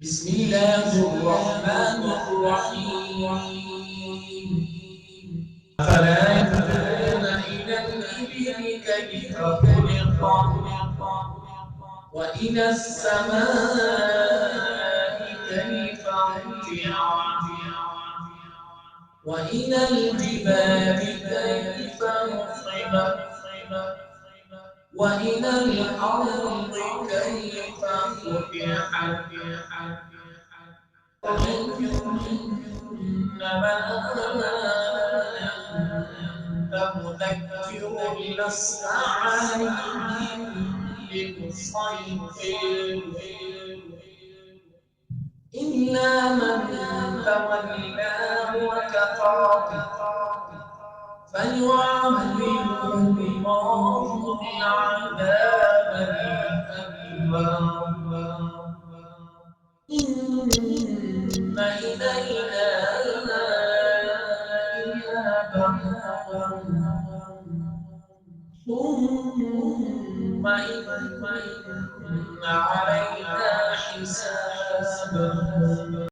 بسم الله الرحمن الرحيم. أفلا ينظرون إلى الإبل كيف خلقت وإلى السماء كيف رفعت وإلى الجبال كيف نصبت وإلى الأرض كيف فتحت إنما أنت مذكر لست عليهم بمسيطر إلا من تولى وكفر فيعذبه الله العذاب الأكبر إن إلينا إيابهم ثم إن علينا حسابهم.